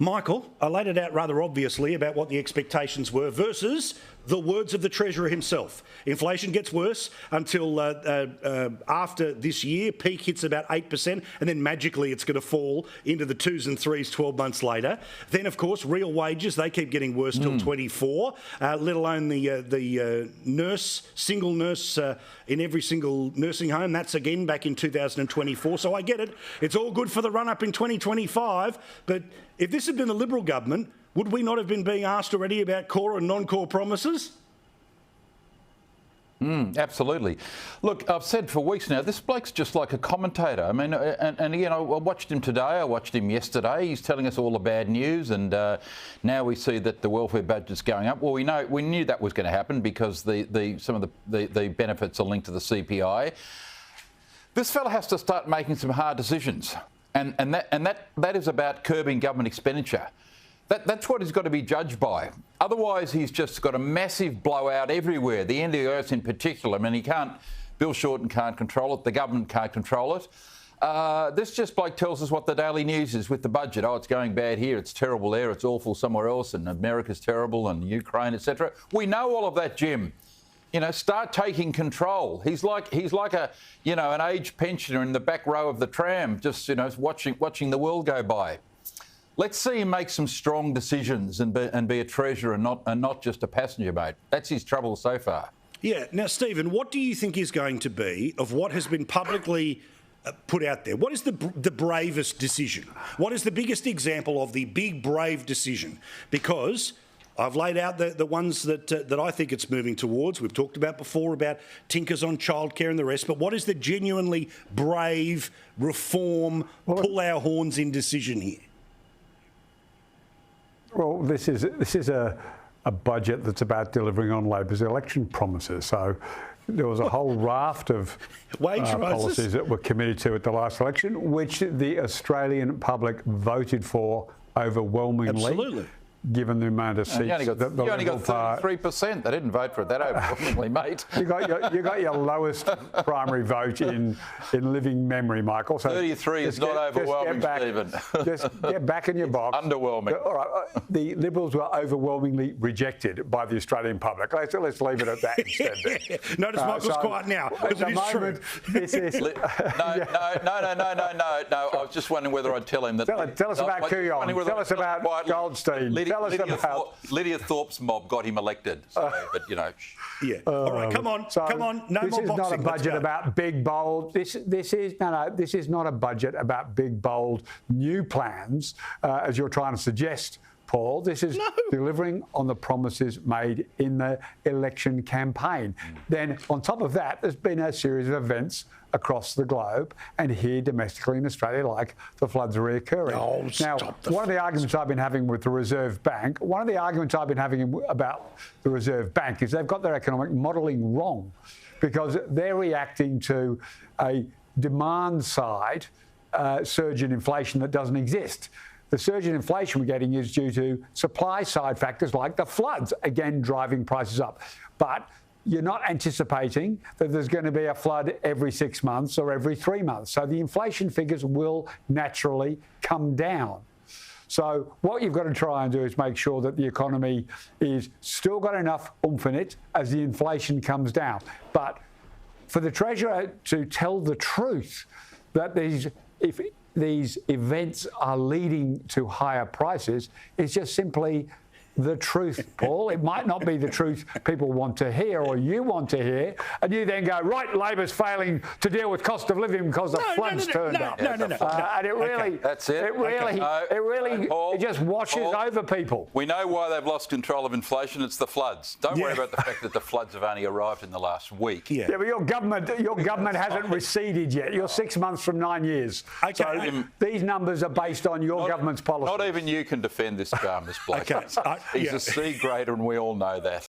Michael, I laid it out rather obviously about what the expectations were versus the words of the Treasurer himself. Inflation gets worse until after this year. Peak hits about 8%, and then magically it's going to fall into the 2s and 3s 12 months later. Then, of course, real wages, they keep getting worse till 24, let alone the single nurse in every single nursing home. That's again back in 2024. So I get it. It's all good for the run-up in 2025. But if this had been a Liberal government, would we not have been being asked already about core and non-core promises? Absolutely. Look, I've said for weeks now, this bloke's just like a commentator. I mean, and again, I watched him today, I watched him yesterday. He's telling us all the bad news, and now we see that the welfare budget's going up. Well, we knew that was going to happen because some of the benefits are linked to the CPI. This fella has to start making some hard decisions, and that is about curbing government expenditure. That's what he's got to be judged by. Otherwise, he's just got a massive blowout everywhere. The NDIS in particular. I mean, Bill Shorten can't control it. The government can't control it. This just bloke tells us what the daily news is with the budget. Oh, it's going bad here. It's terrible there. It's awful somewhere else. And America's terrible and Ukraine, etc. We know all of that, Jim. Start taking control. He's like a, an aged pensioner in the back row of the tram, just, watching the world go by. Let's see him make some strong decisions and be a treasurer and not just a passenger, mate. That's his trouble so far. Yeah. Now, Stephen, what do you think is going to be of what has been publicly put out there? What is the bravest decision? What is the biggest example of the big, brave decision? Because I've laid out the ones that I think it's moving towards. We've talked about before about tinkers on childcare and the rest, but what is the genuinely brave, reform, pull our horns in decision here? Well, this is a budget that's about delivering on Labor's election promises. So there was a whole raft of policies that were committed to at the last election, which the Australian public voted for overwhelmingly. Absolutely. Given the amount of seats you only got 33%. They didn't vote for it that overwhelmingly, mate. You got your lowest primary vote in living memory, Michael. So 33 is not overwhelming, Stephen. Just get back in your box. Underwhelming. All right. The Liberals were overwhelmingly rejected by the Australian public. Let's leave it at that instead. Notice Michael's quiet now because it is true. No. I was just wondering whether I'd tell him that. Tell us about Kuyon. Tell us about Goldstein. Lydia Thorpe's mob got him elected. So, but Yeah. All right. Come on. No more boxing. This is not a budget about big, bold. This is not a budget about big, bold new plans, as you're trying to suggest, Paul. This is delivering on the promises made in the election campaign. Then, on top of that, there's been a series of events across the globe and here domestically in Australia, like the floods reoccurring. One of the arguments I've been having with the Reserve Bank, about the Reserve Bank is they've got their economic modelling wrong because they're reacting to a demand side surge in inflation that doesn't exist. The surge in inflation we're getting is due to supply side factors like the floods, again driving prices up. But you're not anticipating that there's going to be a flood every 6 months or every 3 months. So the inflation figures will naturally come down. So what you've got to try and do is make sure that the economy is still got enough oomph in it as the inflation comes down. But for the Treasurer to tell the truth that if these events are leading to higher prices is just simply the truth, Paul. It might not be the truth people want to hear or you want to hear, and you then go, right, Labor's failing to deal with cost of living because the floods turned up. And it really, that's it. It just washes over people. We know why they've lost control of inflation. It's the floods. Don't worry about the fact that the floods have only arrived in the last week. Yeah, but your government hasn't receded yet. You're 6 months from 9 years. So these numbers are based on your government's policy. Not even you can defend this Chalmers bloke. He's a C grader, and we all know that.